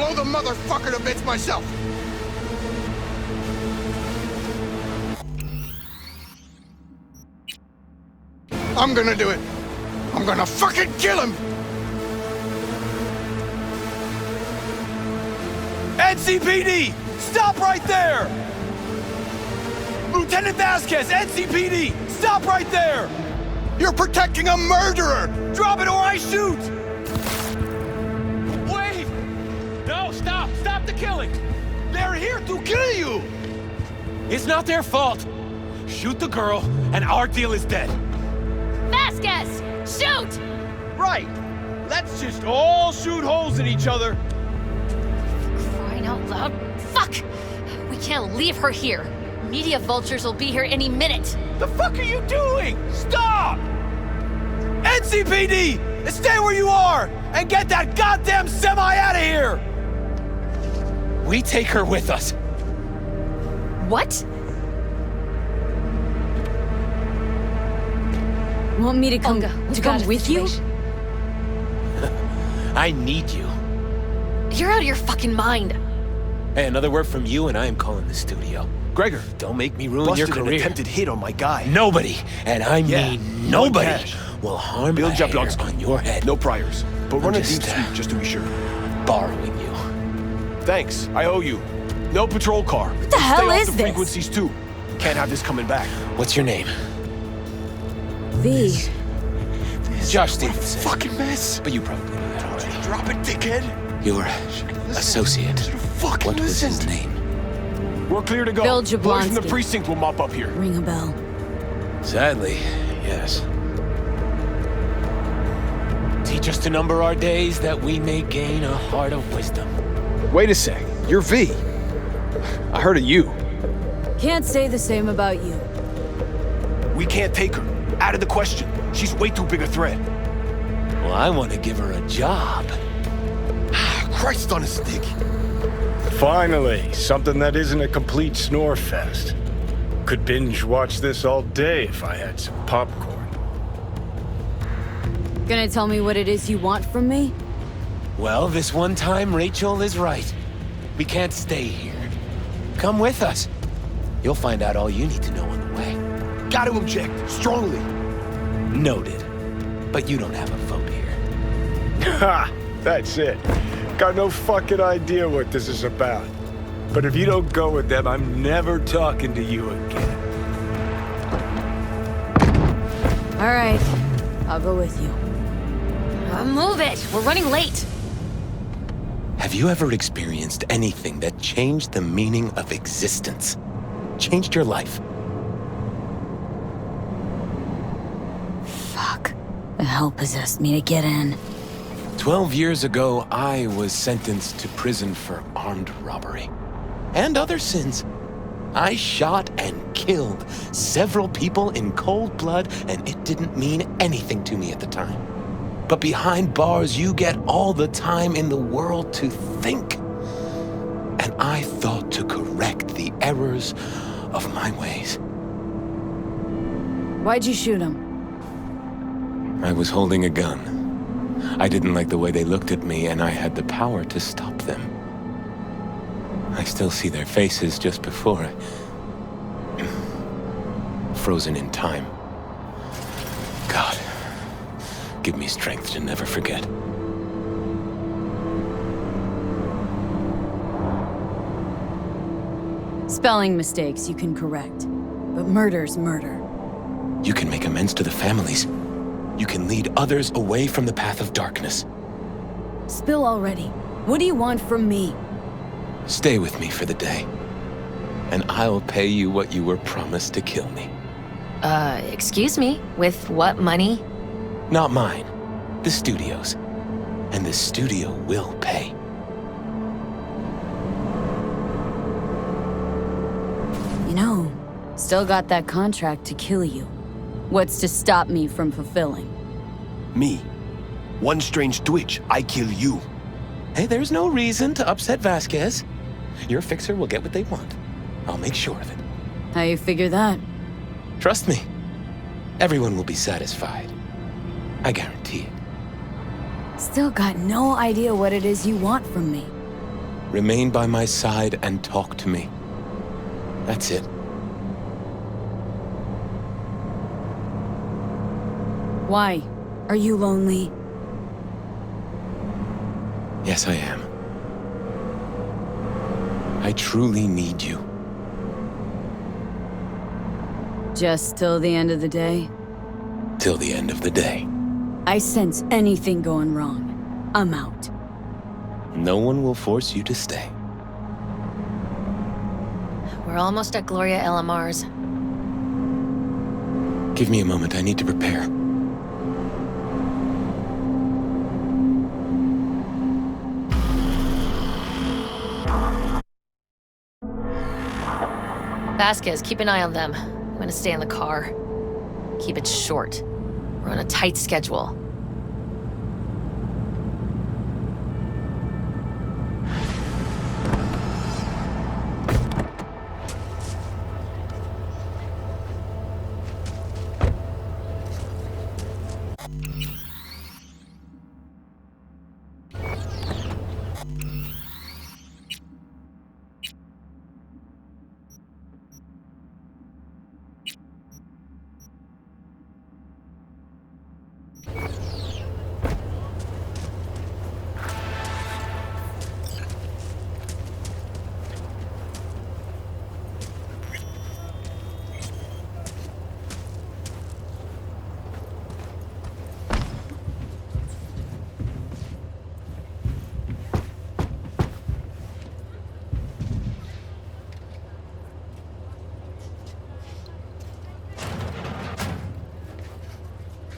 blow the motherfucker to bits myself! I'm gonna do it! I'm gonna fucking kill him! NCPD! Stop right there! Lieutenant Vasquez, NCPD! Stop right there! You're protecting a murderer! Drop it or I shoot! Wait! No, stop! Stop the killing! They're here to kill you! It's not their fault. Shoot the girl, and our deal is dead. Vasquez! Shoot! Right! Let's just all shoot holes in each other. Crying out loud. Fuck! We can't leave her here. Media vultures will be here any minute. The fuck are you doing? Stop! NCPD! Stay where you are! And get that goddamn semi out of here! We take her with us. What? Want me to come with you? I need you. You're out of your fucking mind. Hey, another word from you and I am calling the studio. Gregor, Don't make me ruin busted your an career. attempted hit on my guy. Nobody, and I Yeah, mean nobody, cash. will harm Bill a hair Jablonski. on your head. No priors, but run a deep just, sweep just to be sure. Borrowing you. Thanks, I owe you. No patrol car. What the hell is the this? frequencies too. Can't have this coming back. What's your name? V. Josh Stevenson. Fucking mess. But you probably know that already. Drop it, dickhead. Your associate. Fucking What was his name? We're clear to go. Bill Boys from the Jablonski. precinct will mop up here. Ring a bell. Sadly, yes. Teach us to number our days that we may gain a heart of wisdom. Wait a sec, you're V. I heard of you. Can't say the same about you. We can't take her. Out of the question. She's way too big a threat. Well, I want to give her a job. Christ on a stick. Finally, something that isn't a complete snore fest. Could binge watch this all day if I had some popcorn. Gonna tell me what it is you want from me? Well, this one time Rachel is right. We can't stay here. Come with us. You'll find out all you need to know on the way. Got to object, strongly. Noted. But you don't have a vote here. Ha! That's it. Got no fucking idea what this is about. But if you don't go with them, I'm never talking to you again. All right, I'll go with you. Move it! We're running late. Have you ever experienced anything that changed the meaning of existence? Changed your life? Fuck. The hell possessed me to get in. 12 years ago, I was sentenced to prison for armed robbery. And other sins. I shot and killed several people in cold blood, and it didn't mean anything to me at the time. But behind bars, you get all the time in the world to think. And I thought to correct the errors of my ways. Why'd you shoot him? I was holding a gun. I didn't like the way they looked at me, and I had the power to stop them. I still see their faces just before frozen in time. God, give me strength to never forget. Spelling mistakes you can correct. But murder's murder. You can make amends to the families. You can lead others away from the path of darkness. Spill already. What do you want from me? Stay with me for the day, and I'll pay you what you were promised to kill me. Excuse me? With what money? Not mine, the studio's. And the studio will pay. You know, still got that contract to kill you. What's to stop me from fulfilling? Me. One strange twitch, I kill you. Hey, there's no reason to upset Vasquez. Your fixer will get what they want. I'll make sure of it. How you figure that? Trust me. Everyone will be satisfied. I guarantee it. Still got no idea what it is you want from me. Remain by my side and talk to me. That's it. Why? Are you lonely? Yes, I am. I truly need you. Just till the end of the day? Till the end of the day. I sense anything going wrong. I'm out. No one will force you to stay. We're almost at Gloria LMR's. Give me a moment, I need to prepare. Vasquez, keep an eye on them. I'm gonna stay in the car. Keep it short. We're on a tight schedule.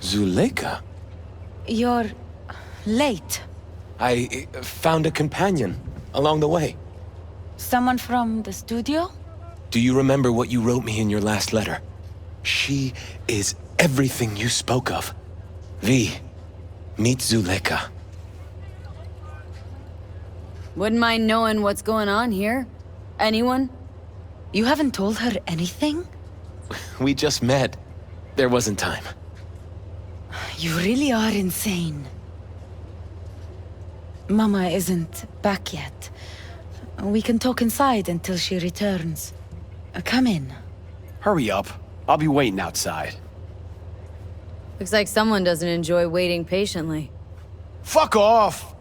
Zuleika? You're late. I found a companion along the way. Someone from the studio? Do you remember what you wrote me in your last letter? She is everything you spoke of. V, meet Zuleika. Wouldn't mind knowing what's going on here. Anyone? You haven't told her anything? We just met. There wasn't time. You really are insane. Mama isn't back yet. We can talk inside until she returns. Come in. Hurry up. I'll be waiting outside. Looks like someone doesn't enjoy waiting patiently. Fuck off!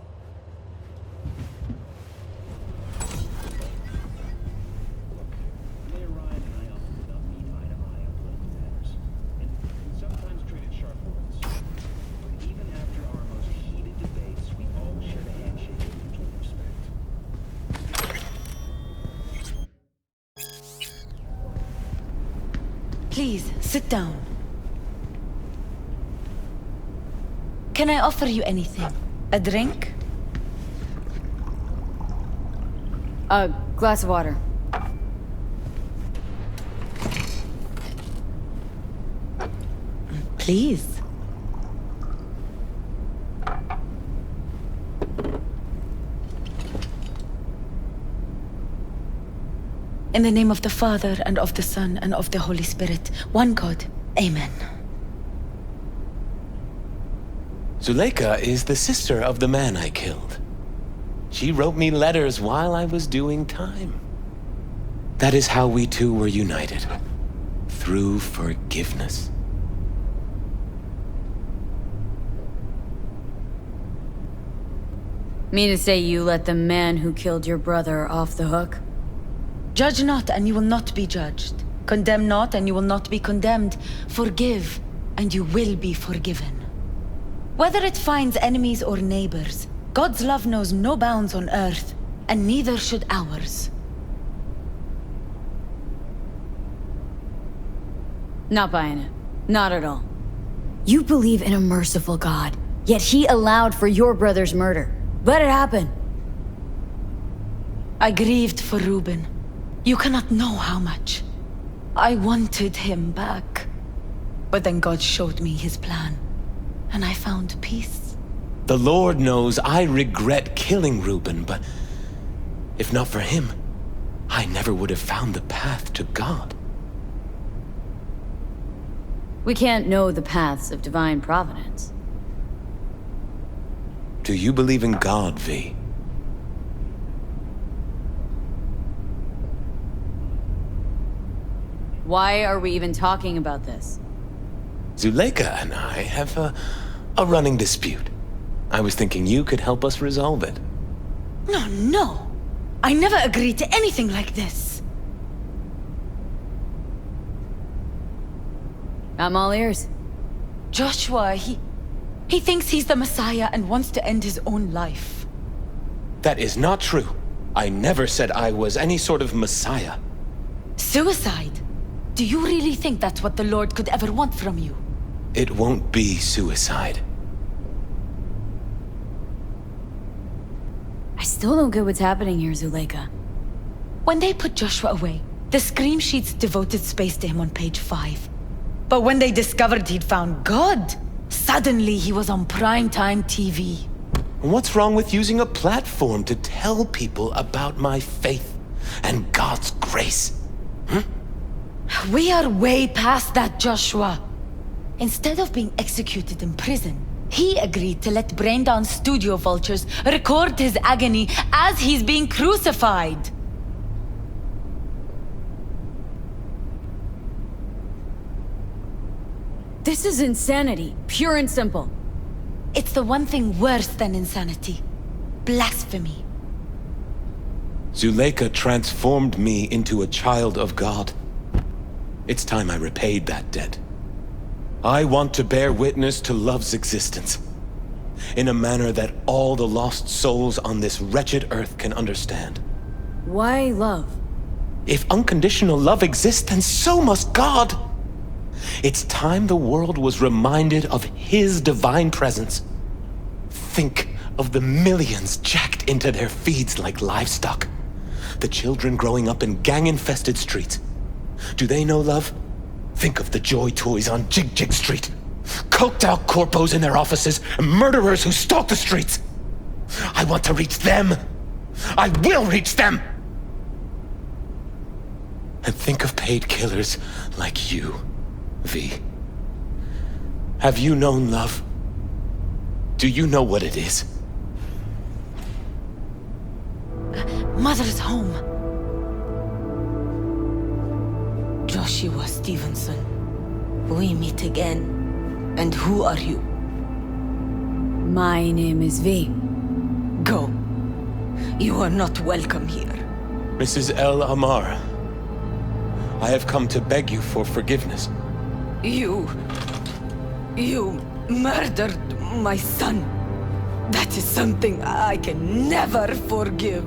Please, sit down. Can I offer you anything? A drink? A glass of water. Please. In the name of the Father, and of the Son, and of the Holy Spirit, one God. Amen. Zuleika is the sister of the man I killed. She wrote me letters while I was doing time. That is how we two were united. Through forgiveness. Mean to say you let the man who killed your brother off the hook? Judge not, and you will not be judged. Condemn not, and you will not be condemned. Forgive, and you will be forgiven. Whether it finds enemies or neighbors, God's love knows no bounds on earth, and neither should ours. Not buying it. Not at all. You believe in a merciful God, yet he allowed for your brother's murder. Let it happen. I grieved for Reuben. You cannot know how much. I wanted him back. But then God showed me his plan, and I found peace. The Lord knows I regret killing Reuben, but if not for him, I never would have found the path to God. We can't know the paths of divine providence. Do you believe in God, V? Why are we even talking about this? Zuleika and I have a running dispute. I was thinking you could help us resolve it. No. I never agreed to anything like this. I'm all ears. Joshua, he thinks he's the Messiah and wants to end his own life. That is not true. I never said I was any sort of Messiah. Suicide? Do you really think that's what the Lord could ever want from you? It won't be suicide. I still don't get what's happening here, Zuleika. When they put Joshua away, the scream sheets devoted space to him on page 5. But when they discovered he'd found God, suddenly he was on primetime TV. What's wrong with using a platform to tell people about my faith and God's grace? We are way past that, Joshua. Instead of being executed in prison, he agreed to let Braindown studio vultures record his agony as he's being crucified. This is insanity, pure and simple. It's the one thing worse than insanity. Blasphemy. Zuleika transformed me into a child of God. It's time I repaid that debt. I want to bear witness to love's existence, in a manner that all the lost souls on this wretched earth can understand. Why love? If unconditional love exists, then so must God. It's time the world was reminded of His divine presence. Think of the millions jacked into their feeds like livestock. The children growing up in gang-infested streets. Do they know love? Think of the joy toys on Jig Jig Street. Coked out corpos in their offices, and murderers who stalk the streets. I want to reach them. I will reach them! And think of paid killers like you, V. Have you known love? Do you know what it is? Mother's home. Joshua Stevenson, we meet again. And who are you? My name is V. Go. You are not welcome here. Mrs. El Amar, I have come to beg you for forgiveness. You murdered my son. That is something I can never forgive.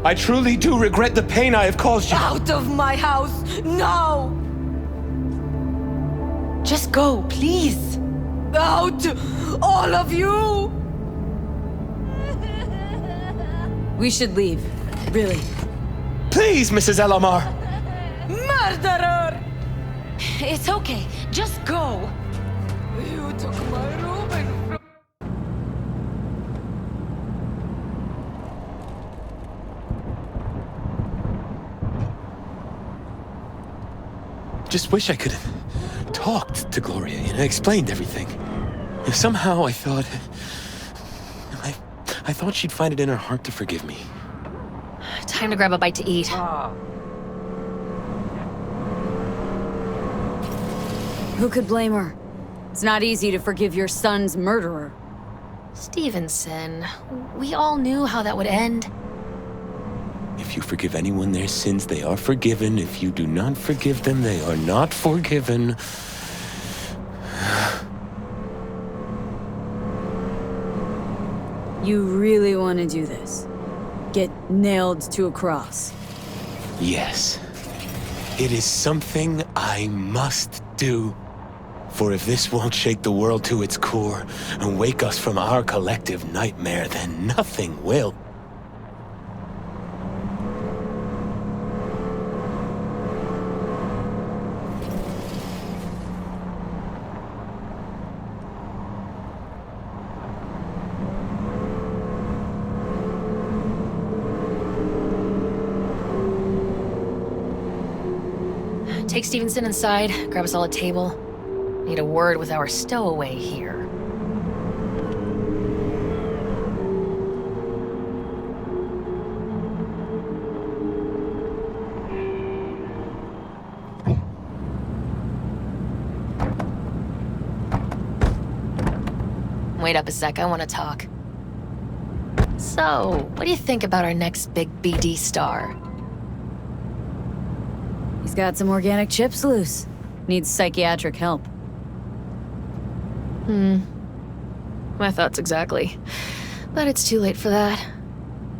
I truly do regret the pain I have caused you. Out of my house, now! Just go, please. Out, all of you! We should leave, really. Please, Mrs. El Amar! Murderer! It's okay, just go. You took my room and... Just wish I could have talked to Gloria and explained everything. Somehow I thought... I thought she'd find it in her heart to forgive me. Time to grab a bite to eat. Who could blame her? It's not easy to forgive your son's murderer. Stevenson, we all knew how that would end. If you forgive anyone their sins, they are forgiven. If you do not forgive them, they are not forgiven. You really want to do this? Get nailed to a cross? Yes. It is something I must do. For if this won't shake the world to its core and wake us from our collective nightmare, then nothing will. Take Stevenson inside, grab us all a table. Need a word with our stowaway here. Wait up a sec, I want to talk. So, what do you think about our next big BD star? He's got some organic chips loose. Needs psychiatric help. My thoughts exactly. But it's too late for that.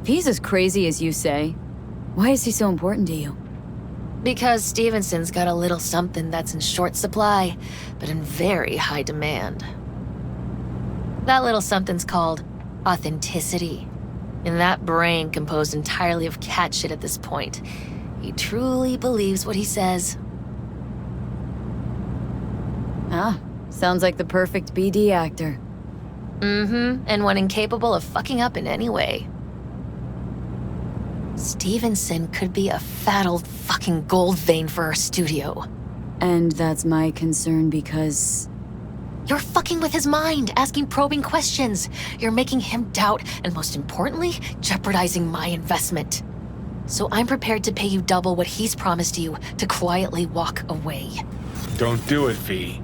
If he's as crazy as you say, why is he so important to you? Because Stevenson's got a little something that's in short supply, but in very high demand. That little something's called authenticity. And that brain composed entirely of cat shit at this point. He truly believes what he says. Ah, sounds like the perfect BD actor. And one incapable of fucking up in any way. Stevenson could be a fat old fucking gold vein for our studio. And that's my concern because... You're fucking with his mind, asking probing questions. You're making him doubt, and most importantly, jeopardizing my investment. So I'm prepared to pay you double what he's promised you to quietly walk away. Don't do it, V.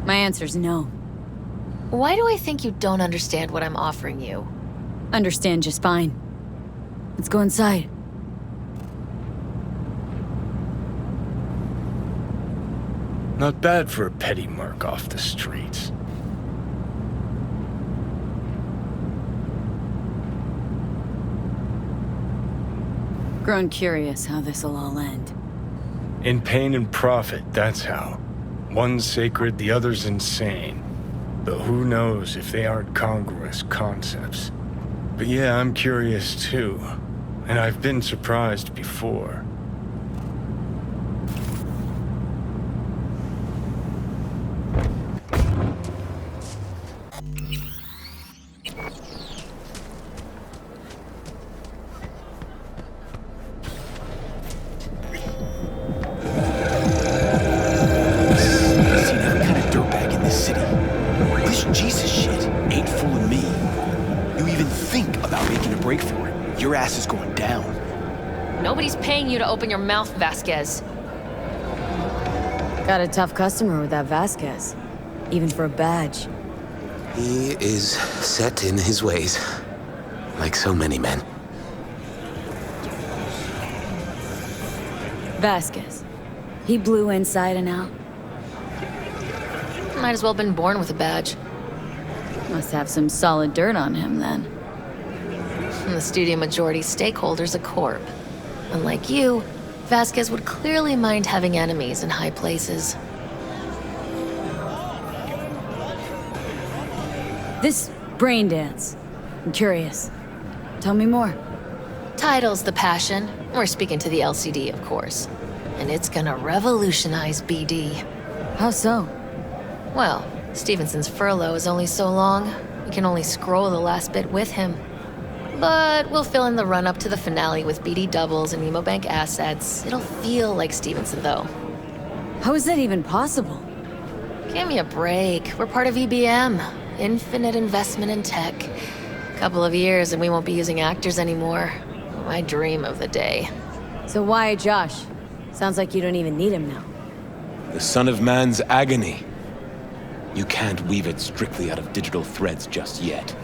My answer's no. Why do I think you don't understand what I'm offering you? Understand just fine. Let's go inside. Not bad for a petty merc off the streets. Grown curious how this'll all end. In pain and profit, that's how. One's sacred, the other's insane. Though who knows if they aren't congruous concepts. But yeah, I'm curious too. And I've been surprised before. Your ass is going down. Nobody's paying you to open your mouth, Vasquez. Got a tough customer with that Vasquez. Even for a badge. He is set in his ways. Like so many men. Vasquez. He blew inside and out. Might as well been born with a badge. Must have some solid dirt on him, then. And the studio majority stakeholder's a corp. Unlike you, Vasquez would clearly mind having enemies in high places. This brain dance. I'm curious. Tell me more. Title's the passion. We're speaking to the LCD, of course. And it's gonna revolutionize BD. How so? Well, Stevenson's furlough is only so long. We can only scroll the last bit with him. But we'll fill in the run-up to the finale with BD doubles and Emobank assets. It'll feel like Stevenson, though. How is that even possible? Give me a break. We're part of EBM. Infinite investment in tech. Couple of years and we won't be using actors anymore. My dream of the day. So why Josh? Sounds like you don't even need him now. The son of man's agony. You can't weave it strictly out of digital threads just yet.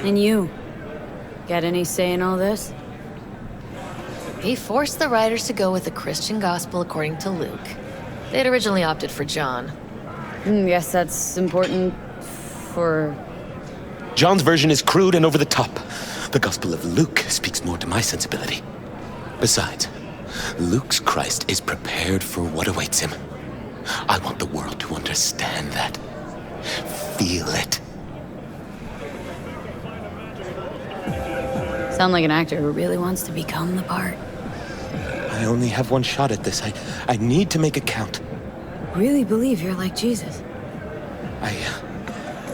And you? Got any say in all this? He forced the writers to go with the Christian gospel according to Luke. They'd originally opted for John. Guess that's important for... John's version is crude and over the top. The Gospel of Luke speaks more to my sensibility. Besides, Luke's Christ is prepared for what awaits him. I want the world to understand that. Feel it. Sound like an actor who really wants to become the part. I only have one shot at this. I need to make it count. Really believe you're like Jesus?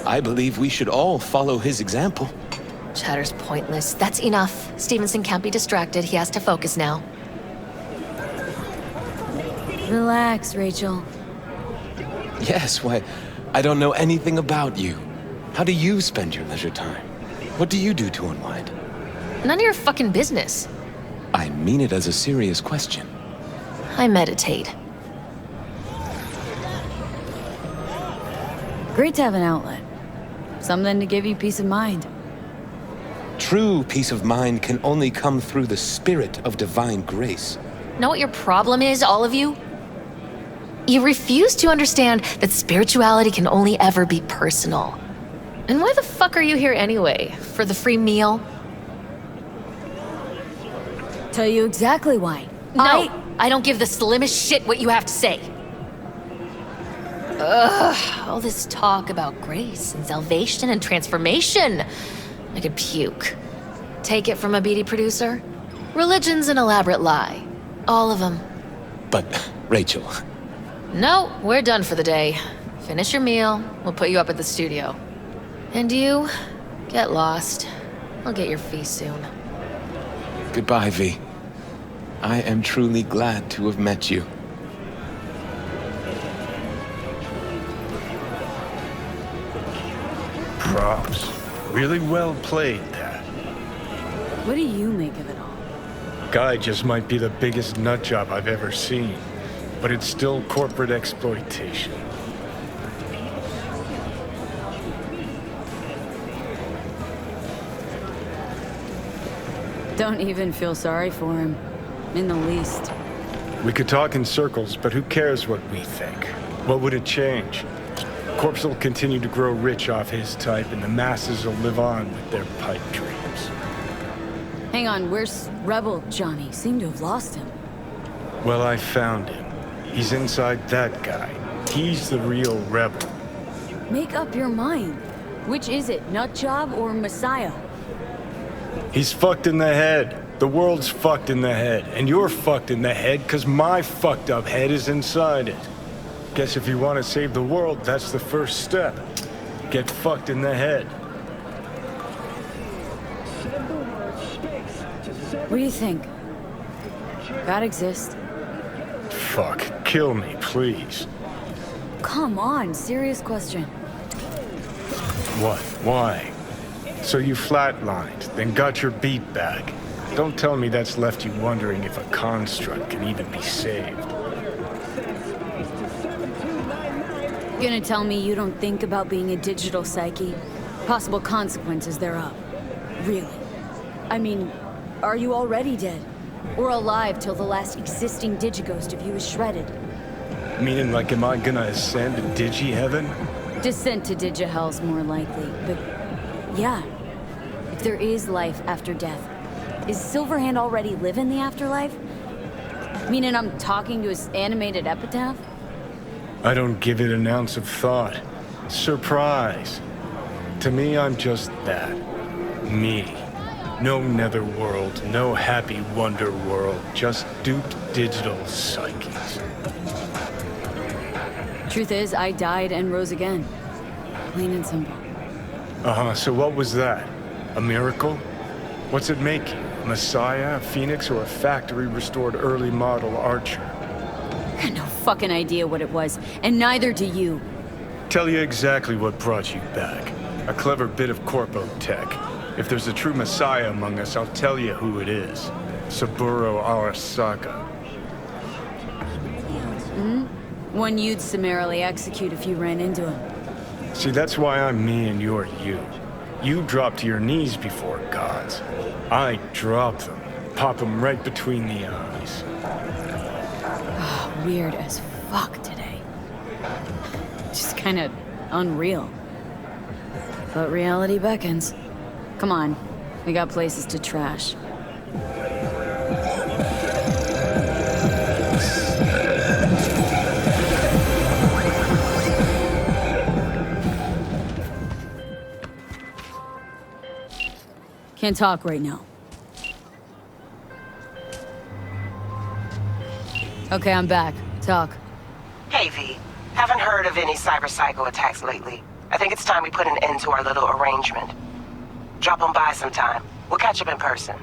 I believe we should all follow his example. Chatter's pointless. That's enough. Stevenson can't be distracted. He has to focus now. Relax, Rachel. Yes, why, I don't know anything about you. How do you spend your leisure time? What do you do to unwind? None of your fucking business. I mean it as a serious question. I meditate. Great to have an outlet. Something to give you peace of mind. True peace of mind can only come through the spirit of divine grace. Know what your problem is, all of you? You refuse to understand that spirituality can only ever be personal. And why the fuck are you here anyway? For the free meal? Tell you exactly why. No, I don't give the slimmest shit what you have to say. Ugh, all this talk about grace and salvation and transformation. I could puke. Take it from a beady producer? Religion's an elaborate lie. All of them. But, Rachel... No, we're done for the day. Finish your meal, we'll put you up at the studio. And you, get lost. I'll get your fee soon. Goodbye, V. I am truly glad to have met you. Props. Really well played, that. What do you make of it all? Guy just might be the biggest nut job I've ever seen, but it's still corporate exploitation. Don't even feel sorry for him. In the least. We could talk in circles, but who cares what we think? What would it change? Corpse will continue to grow rich off his type, and the masses will live on with their pipe dreams. Hang on, where's Rebel Johnny? Seem to have lost him. Well, I found him. He's inside that guy. He's the real rebel. Make up your mind. Which is it, Nutjob or Messiah? He's fucked in the head. The world's fucked in the head. And you're fucked in the head because my fucked up head is inside it. Guess if you want to save the world, that's the first step. Get fucked in the head. What do you think? God exists? Fuck. Kill me, please. Come on, serious question. What? Why? So you flatlined, then got your beat back. Don't tell me that's left you wondering if a construct can even be saved. Gonna tell me you don't think about being a digital psyche? Possible consequences thereof. Really? I mean, are you already dead? Or alive till the last existing digighost of you is shredded? Meaning, like, am I gonna ascend to digi-heaven? Descent to digi-hell's more likely, but yeah. If there is life after death, is Silverhand already living the afterlife? Meaning I'm talking to his animated epitaph? I don't give it an ounce of thought. Surprise. To me, I'm just that. Me. No netherworld, no happy wonder world, just duped digital psyches. Truth is, I died and rose again. Plain and simple. Uh-huh, so what was that? A miracle? What's it making? A Messiah, a Phoenix, or a factory-restored early model Archer? I got no fucking idea what it was, and neither do you. Tell you exactly what brought you back. A clever bit of corpo tech. If there's a true Messiah among us, I'll tell you who it is. Saburo Arasaka. One you'd summarily execute if you ran into him. See, that's why I'm me and you're you. You drop to your knees before gods. I drop them. Pop them right between the eyes. Weird as fuck today. Just kinda unreal. But reality beckons. Come on, we got places to trash. Can't talk right now. Okay, I'm back. Talk. Hey, V. Haven't heard of any cyber-psycho attacks lately. I think it's time we put an end to our little arrangement. Drop on by sometime. We'll catch up in person.